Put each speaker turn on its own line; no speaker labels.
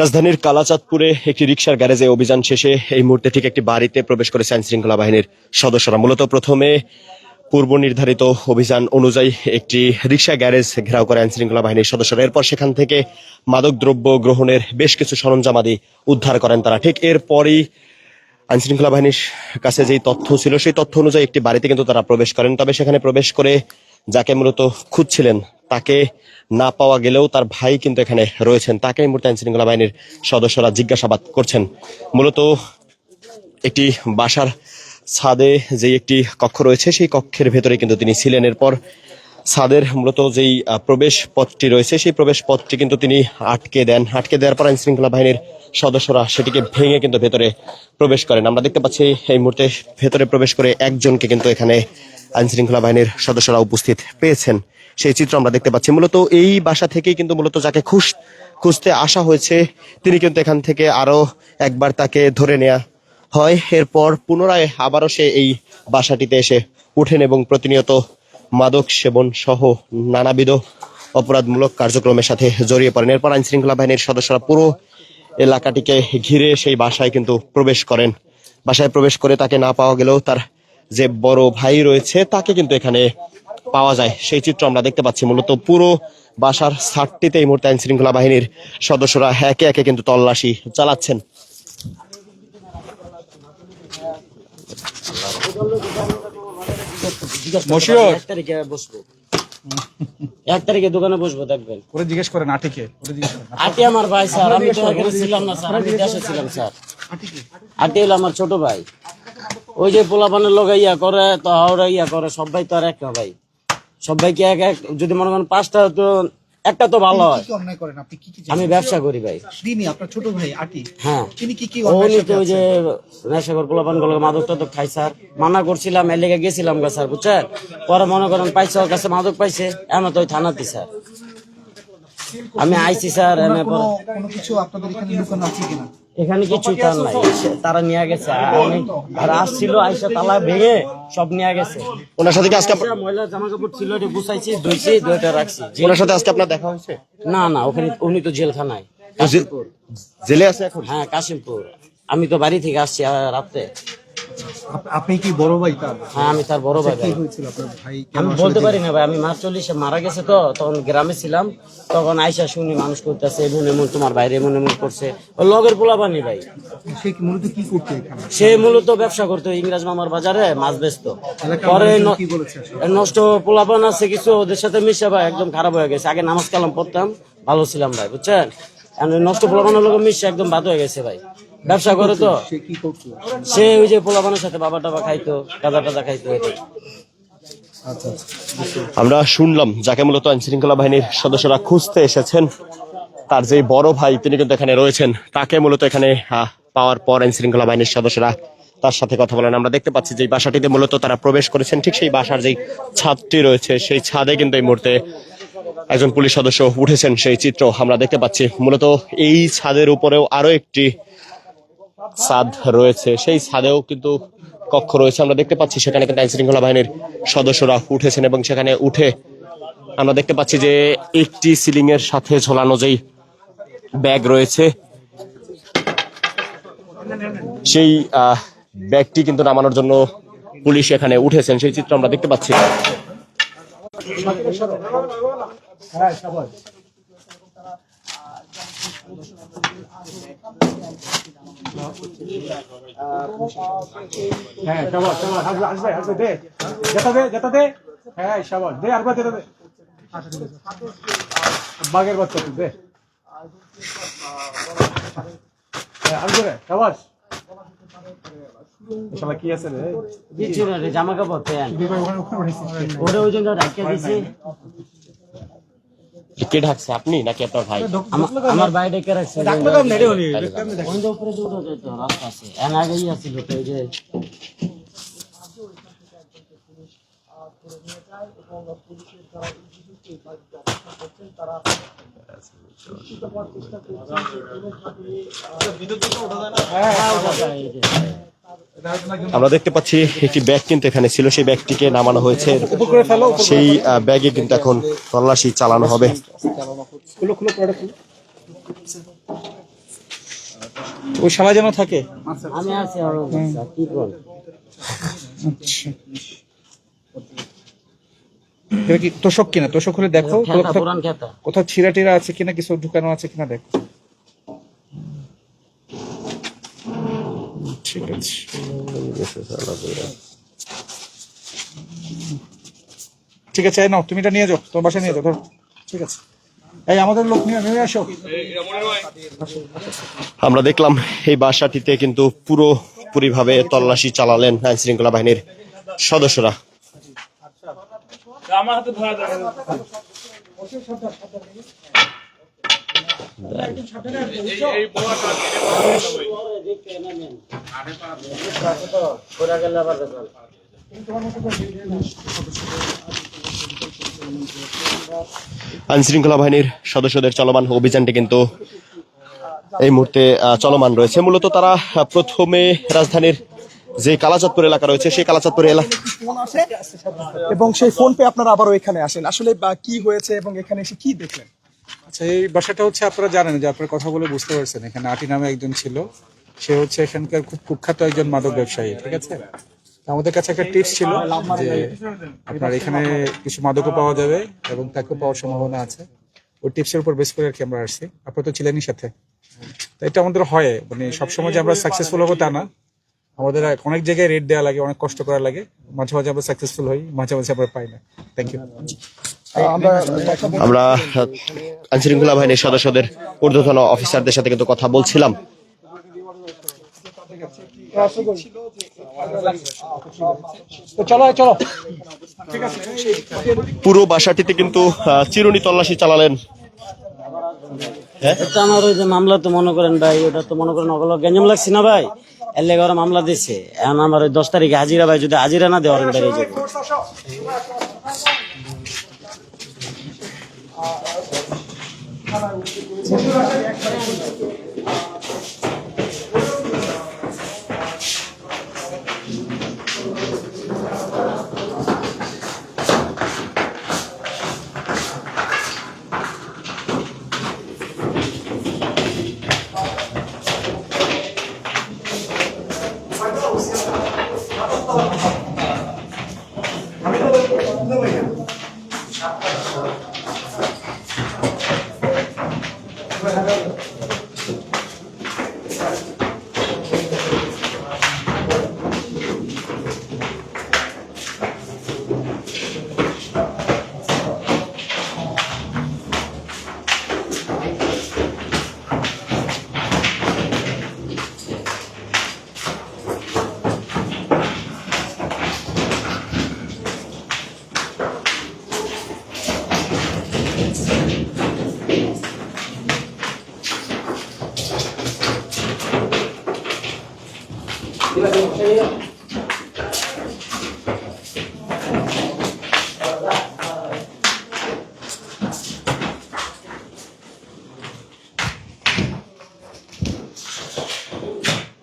রাজধানীর কালাচাঁদপুরে একটি রিকশার গ্যারেজে অভিযান শেষে এই মুহূর্তে ঠিক একটি বাড়িতে প্রবেশ করেছে আইন শৃঙ্খলা বাহিনীর সদস্যরা। মূলত প্রথমে পূর্ব নির্ধারিত অভিযান অনুযায়ী একটি রিকশা গ্যারেজ ঘেরাও করে আইন শৃঙ্খলা বাহিনীর সদস্যরা। এরপর সেখান থেকে মাদকদ্রব্য গ্রহণের বেশ কিছু সরঞ্জামাদি উদ্ধার করেন তারা। ঠিক এরপরই আইন শৃঙ্খলা বাহিনীর কাছে যেই তথ্য ছিল সেই তথ্য অনুযায়ী একটি বাড়িতে কিন্তু তারা প্রবেশ করেন। তবে সেখানে প্রবেশ করে যাকে মূলত খুঁজছিলেন তাকে না পাওয়া গেলেও তার ভাই কিন্তু এখানে রয়েছেন, তাকে এই মুহূর্তে আইন শৃঙ্খলা বাহিনীর সদস্যরা জিজ্ঞাসাবাদ করছেন। মূলত একটি বাসার ছাদে যে একটি কক্ষ রয়েছে সেই কক্ষের ভেতরে কিন্তু তিনি ছিলেন। এরপর ছাদের মূলত যেই প্রবেশ পথটি রয়েছে সেই প্রবেশ পথটি কিন্তু তিনি আটকে দেন। আটকে দেওয়ার পর আইন শৃঙ্খলা বাহিনীর সদস্যরা সেটিকে ভেঙে কিন্তু ভেতরে প্রবেশ করেন। আমরা দেখতে পাচ্ছি এই মুহূর্তে ভেতরে প্রবেশ করে একজনকে কিন্তু এখানে আইন শৃঙ্খলা বাহিনীর সদস্যরা উপস্থিত পেয়েছেন, সেই চিত্র আমরা দেখতে পাচ্ছি। মূলত এই বাসা থেকেই কিন্তু মূলত যাকে খুঁজতে আসা হয়েছে তিনি কিন্তু এখান থেকে আরো একবার তাকে ধরে নেওয়া হয়। এরপর পুনরায় আবারও সে এই বাসাটিতে এসে উঠেন এবং প্রতিনিয়ত মাদক সেবন সহ নানাবিধ অপরাধমূলক কার্যক্রমের সাথে জড়িয়ে পড়েন। এরপর আইন শৃঙ্খলা বাহিনীর সদস্যরা পুরো এলাকাটিকে ঘিরে সেই বাসায় কিন্তু প্রবেশ করেন। বাসায় প্রবেশ করে তাকে না পাওয়া গেলেও তার যে বড় ভাই রয়েছে তাকে কিন্তু এখানে পাওয়া যায়, সেই চিত্র আমরা দেখতে পাচ্ছি। মূলত পুরো বাসার ছাদটিতে এই মুহূর্তে আইন শৃঙ্খলা বাহিনীর সদস্যরা একে একে কিন্তু তল্লাশি চালাচ্ছেন।
এক তারিখে দোকানে বসবো, দেখবেন
করে জিজ্ঞেস করেন আটিকে।
আটি আমার ভাই স্যার, আমি তো এখানে ছিলাম না স্যার, আমি দেশে ছিলাম স্যার। আটি হলো আমার ছোট ভাই। ওই যে পোলাপানের লোক ইয়া করে তো হাওড়া ইয়া করে, সবাই তো আর এক না ভাই, সবাইকে এক এক যদি মনে করেন পাঁচটা তো একটা তো ভালো হয়। আমি ব্যবসা করি ভাই।
আপনার ছোট ভাই আটি,
হ্যাঁ,
তিনি কি
উনি তো ওই যে নেশাখোর পোলাপান গুলো মাদক টাদক খাই স্যার। মানা করছিলাম, এর লেগে গেছিলাম গা স্যার, বুঝছেন। পরে মনে করেন পাইছে, ওর কাছে মাদক পাইছে, এমন তো ওই থানাতে স্যার আমি আইছি স্যার।
কোনো কিছু আপনাদের এখানে লুকানো আছে কিনা?
এখানে কিছুই তার নাই, তারা নিয়ে গেছে। আর আসছিল আইসা তালা ভেঙে সব নিয়ে গেছে।
ওনার সাথে কি আজকে
মহিলা জামা কাপড় ছিল, এটা গুছাইছি, ধুইছি, দুইটা রাখছি।
ওনার সাথে আজকে আপনার দেখা হয়েছে?
না না, ওখানে উনি তো জেলখানায়,
জেলে আছে এখন?
হ্যাঁ কাশিমপুর। আমি তো বাড়ি থেকে আসছি রাত্রে।
আপনি কি বড় ভাই তার?
হ্যাঁ আমি তার বড় ভাই।
কি হয়েছিল আপনার ভাই?
আমি বলতে পারি না ভাই, আমি মাস 40 মারা গেছে তো, তখন গ্রামে ছিলাম। তখন আইসা শুনি মানুষ করতেছে এমন এমন, তোমার বাইরে এমন এমন করছে। ও লগের পোলাপানি ভাই।
সে মূলত কি করতে এখানে?
সে মূলত ব্যবসা করতো ইংরেজ মামার বাজারে, মাছ বেচতো। পরে
কি বলেছে?
নষ্ট পোলাপান আছে কিছু, ওদের সাথে মিশে ভাই একদম খারাপ হয়ে গেছে। আগে নামাজ কালাম পড়তাম, ভালো ছিলাম ভাই, বুঝছেন। নষ্ট পোলাপানের লোক মিশে একদম বাদ হয়ে গেছে ভাই। ব্যবসা করে তো সে, ওই যে পোলাপানের সাথে বাবা টাবা খাইতো, গাঁজা টাজা খাইতো, এটাই।
আমরা শুনলাম যাকে মূলত আইন শৃঙ্খলা বাহিনীর সদস্যরা খুঁজতে এসেছেন, তার যে বড় ভাই তিনি কিন্তু এখানে রয়েছেন। তাকে মূলত এখানে পাওয়ার পর আইন শৃঙ্খলা বাহিনীর সদস্যরা তার সাথে কথা বলেন। আমরা দেখতে পাচ্ছি যে বাসাটিতে মূলত তারা প্রবেশ করেছেন, ঠিক সেই বাসার যেই ছাদটি রয়েছে সেই ছাদে কিন্তু এই মুহূর্তে একজন পুলিশ সদস্য উঠেছেন, সেই চিত্র আমরা দেখতে পাচ্ছি। মূলত এই ছাদের উপরেও আরো একটি ছাদ রয়েছে, সেই ছাদেও কিন্তু কক্ষ রয়েছে। আমরা দেখতে পাচ্ছি সেখানে কিন্তু আইন শৃঙ্খলা বাহিনীর সদস্যরা উঠেছেন এবং সেখানে উঠে আমরা দেখতে পাচ্ছি যে একটি সিলিং এর সাথে ঝোলানো যেই ব্যাগ রয়েছে সেই ব্যাগটি কিন্তু নামানোর জন্য পুলিশ এখানে উঠেছেন, সেই চিত্র আমরা দেখতে পাচ্ছি।
হ্যাঁ শাবাশ শাবাশ, আসবে আসবে, দে যেটা দে। হ্যাঁ শাবাশ, দে আরবা দে, বাগের বাচ্চা তুই দে। আসবে রে, শাবাশ। শালা কি আছে রে?
কিছু না রে, জামা কাপড় প্যান্ট ওরে ওই জন্য রাখিয়ে দিছি।
কে ঢাকছে, আপনি নাকি আপনার ভাই?
আমার ভাই ডেকে রাখছে। রাস্তা আছে এর আগেই আছিল তো, ওই যে
আমরা দেখতে পাচ্ছি একটি ব্যাগ কিন্তু এখানে ছিল, সেই ব্যাগটিকে নামানো হয়েছে। সেই ব্যাগে কিন্তু এখন তল্লাশি চালানো হবে।
ওই শালা যেন থাকে।
আমি আছি আরো স্যার, কি করব?
আচ্ছা, এটা কি তোষক কিনা? তোষক হলে দেখো
খেতা,
কোথাও
পুরান খেতা।
কোথাও ছিঁড়া টিরা আছে কিনা, কিছু ঢুকানো আছে কিনা দেখো। ঠিক আছে, ঠিক আছে, এই নাও, তুমি এটা নিয়ে যাও, তোমার বাসায় নিয়ে যাও, ধরো। ঠিক আছে, এই আমাদের লোক নিয়ে আসো।
আমরা দেখলাম এই বাসাটিতে কিন্তু পুরোপুরিভাবে তল্লাশি চালালেন আইন শৃঙ্খলা বাহিনীর সদস্যরা। আইন শৃঙ্খলা বাহিনীর সদস্যদের চলমান অভিযানটি কিন্তু এই মুহূর্তে চলমান রয়েছে। মূলত তারা প্রথমে রাজধানীর যে কালাচাঁদপুর এলাকা রয়েছে সেই কালাচাঁদপুর এলাকা
ফোন আসে এবং সেই ফোন পেয়ে আপনারা আবারও এখানে আসেন। আসলে কি হয়েছে এবং এখানে এসে কি দেখলেন?
আচ্ছা, এই বাসাটা হচ্ছে আপনারা জানেন, যে আপনার কথা বলে বুঝতে পারছেন, এখানে আটি নামে একজন ছিল, সে হচ্ছে এখানকার খুব কুখ্যাত একজন মাদক ব্যবসায়ী। ঠিক আছে, তো আমাদের কাছে একটা টিপস ছিল যে আপনার এখানে কিছু মাদকও পাওয়া যাবে এবং তাকেও পাওয়ার সম্ভাবনা আছে। ওই টিপসের উপর বেস করে আর কি আমরা আসছি। আপনারা তো ছিলেনই সাথে। তো এটা আমাদের হয়, মানে সবসময় যে আমরা সাকসেসফুল হবো তা না, আমাদের অনেক জায়গায় রেট দেওয়া লাগে, অনেক কষ্ট করা লাগে, মাঝে মাঝে আমরা সাকসেসফুল হই, মাঝে মাঝে আমরা পাই না। Thank you.
আমরা আইন শৃঙ্খলা বাহিনীর সদস্যদের ঊর্ধ্বতন অফিসারদের সাথে কিন্তু কথা বলছিলাম।
চলো চলো,
পুরো বাসাটিতে কিন্তু চিরুনি তল্লাশি চালালেন।
এটা আমার ওই যে মামলা তো মনে করেন ভাই, ওটা তো মনে করেন ওগুলো গেঞ্জাম লাগছে না ভাই, এর লেগে ওরা মামলা দিচ্ছে। এখন আমার ওই 10 তারিখে হাজিরা ভাই, যদি হাজিরা না দেওয়ার বেরিয়ে যাবে।
ঠিক আছে।